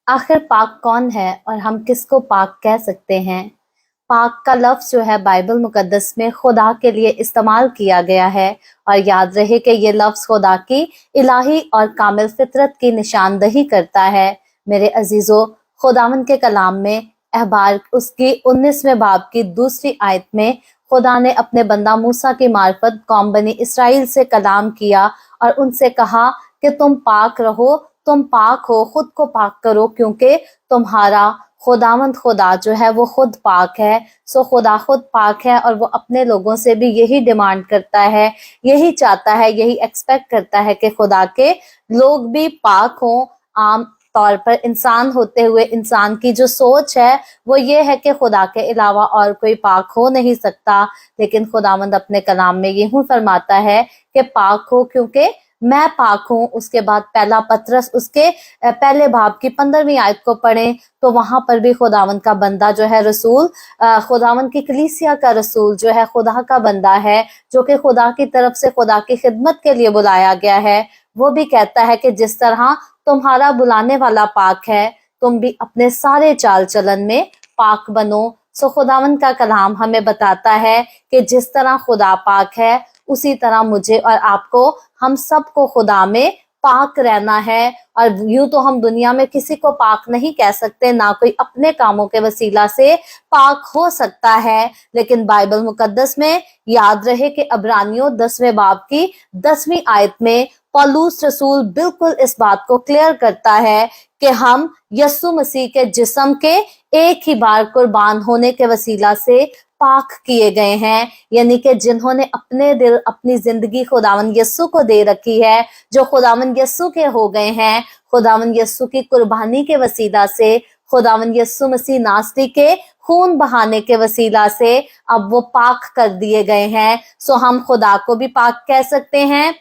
आखिर पाक कौन है और हम किसको पाक कह सकते हैं? पाक का लफ्ज़ जो है बाइबल मुकद्दस में खुदा के लिए इस्तेमाल किया गया है, और याद रहे कि ये लफ्ज़ खुदा की इलाही और कामिल फितरत की निशानदही करता है। मेरे अजीज़ों, खुदावंद के कलाम में अहबार उसकी 19वें बाब की दूसरी आयत में खुदा ने अपने बंदा मूसा की मार्फत कौम बनी इसराइल से कलाम किया और उनसे कहा कि तुम पाक रहो, तुम पाक हो, खुद को पाक करो, क्योंकि तुम्हारा खुदावंद खुदा जो है वो खुद पाक है। सो खुदा खुद पाक है और वो अपने लोगों से भी यही डिमांड करता है, यही चाहता है, यही एक्सपेक्ट करता है कि खुदा के लोग भी पाक हों। आम तौर पर इंसान होते हुए इंसान की जो सोच है वो ये है कि खुदा के अलावा और कोई पाक हो नहीं सकता, लेकिन खुदावंद अपने कलाम में यूं फरमाता है कि पाक हो क्योंकि मैं पाक हूँ। उसके बाद पहला पतरस उसके पहले बाब की 15वीं आयत को पढ़ें तो वहां पर भी खुदावंद का बंदा जो है रसूल, खुदावंद की कलीसिया का रसूल जो है खुदा का बंदा है, जो कि खुदा की तरफ से खुदा की खिदमत के लिए बुलाया गया है, वो भी कहता है कि जिस तरह तुम्हारा बुलाने वाला पाक है, तुम भी अपने सारे चाल चलन में पाक बनो। सो खुदावंद का कलाम हमें बताता है कि जिस तरह खुदा पाक है, उसी तरह मुझे और आपको, हम सबको खुदा में पाक रहना है। और यूं तो हम दुनिया में किसी को पाक नहीं कह सकते, ना कोई अपने कामों के वसीला से पाक हो सकता है, लेकिन बाइबल मुकद्दस में याद रहे कि अब्रानियों 10वें बाब की 10वीं आयत में पौलुस रसूल बिल्कुल इस बात को क्लियर करता है कि हम यीशु मसीह के जिस्म के एक ही बार कुर्बान होने के वसीला से पाक किए गए हैं, यानी कि जिन्होंने अपने दिल, अपनी जिंदगी खुदावंद यीशु को दे रखी है, जो खुदावंद यीशु के हो गए हैं, खुदावंद यीशु की कुर्बानी के वसीला से, खुदावंद यीशु मसीह नासरी के खून बहाने के वसीला से अब वो पाक कर दिए गए हैं। सो हम खुदा को भी पाक कह सकते हैं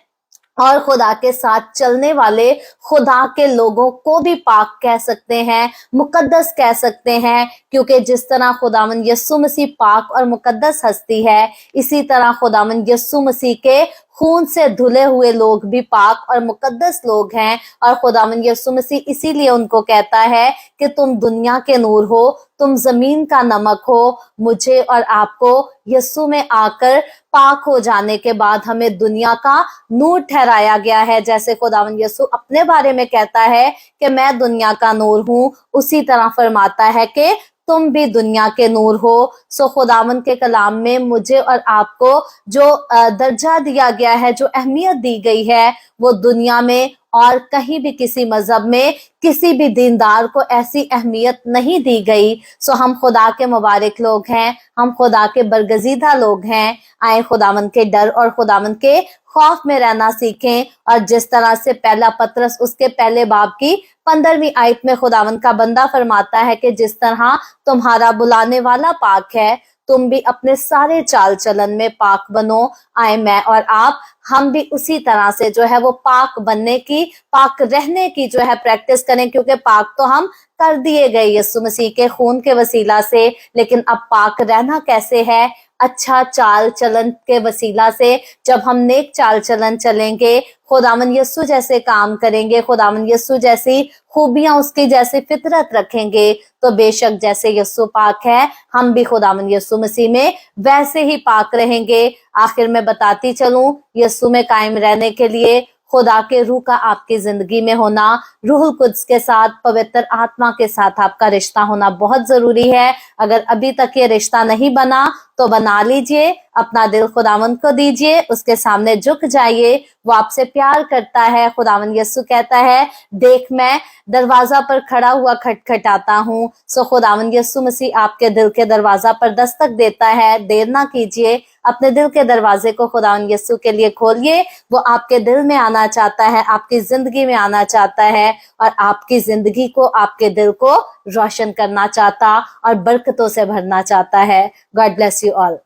और खुदा के साथ चलने वाले खुदा के लोगों को भी पाक कह सकते हैं, मुकद्दस कह सकते हैं, क्योंकि जिस तरह खुदावंद यीशु मसीह पाक और मुकद्दस हस्ती है, इसी तरह खुदावंद यीशु मसीह के खून से धुले हुए लोग भी पाक और मुकद्दस लोग हैं। और खुदावंद यीशु मसीह इसीलिए उनको कहता है कि तुम दुनिया के नूर हो, तुम जमीन का नमक हो। मुझे और आपको यीशु में आकर पाक हो जाने के बाद हमें दुनिया का नूर ठहराया गया है। जैसे खुदावंद यीशु अपने बारे में कहता है कि मैं दुनिया का नूर हूँ, उसी तरह फरमाता है कि तुम भी दुनिया के नूर हो। सो खुदावंद के कलाम में मुझे और आपको जो दर्जा दिया गया है, जो अहमियत दी गई है, वो दुनिया में और कहीं भी किसी मजहब में किसी भी दीनदार को ऐसी अहमियत नहीं दी गई। सो हम खुदा के मुबारक लोग हैं, हम खुदा के बरगजीदा लोग हैं। आए खुदावंद के डर और खुदावंद के खौफ में रहना सीखें। और जिस तरह से पहला पतरस उसके पहले बाब की 15वीं आयत में खुदावंद का बंदा फरमाता है कि जिस तरह तुम्हारा बुलाने वाला पाक है, तुम भी अपने सारे चाल चलन में पाक बनो। आए मैं और आप, हम भी उसी तरह से जो है वो पाक बनने की, पाक रहने की जो है प्रैक्टिस करें, क्योंकि पाक तो हम कर दिए गए यीशु मसीह के खून के वसीला से, लेकिन अब पाक रहना कैसे है? अच्छा चाल चलन के वसीला से। जब हम नेक चाल चलन चलेंगे, खुदावंद यीशु जैसे काम करेंगे, खुदावंद यीशु जैसी खूबियां, उसकी जैसी फितरत रखेंगे, तो बेशक जैसे यीशु पाक है, हम भी खुदावंद यीशु मसीह में वैसे ही पाक रहेंगे। आखिर में बताती चलूं, यीशु में कायम रहने के लिए खुदा के रूह का आपकी जिंदगी में होना, रूहुल कुद्स के साथ, पवित्र आत्मा के साथ आपका रिश्ता होना बहुत जरूरी है। अगर अभी तक ये रिश्ता नहीं बना तो बना लीजिए, अपना दिल खुदावंद को दीजिए, उसके सामने झुक जाइए। वो आपसे प्यार करता है। खुदावंद यीशु कहता है, देख मैं दरवाजा पर खड़ा हुआ खटखटाता हूँ। सो खुदावंद यीशु मसीह आपके दिल के दरवाजा पर दस्तक देता है। देर ना कीजिए, अपने दिल के दरवाजे को खुदावंद यीशु के लिए खोलिए। वो आपके दिल में आना चाहता है, आपकी जिंदगी में आना चाहता है, और आपकी जिंदगी को, आपके दिल को रोशन करना चाहता और बरकतों से भरना चाहता है। God bless you all.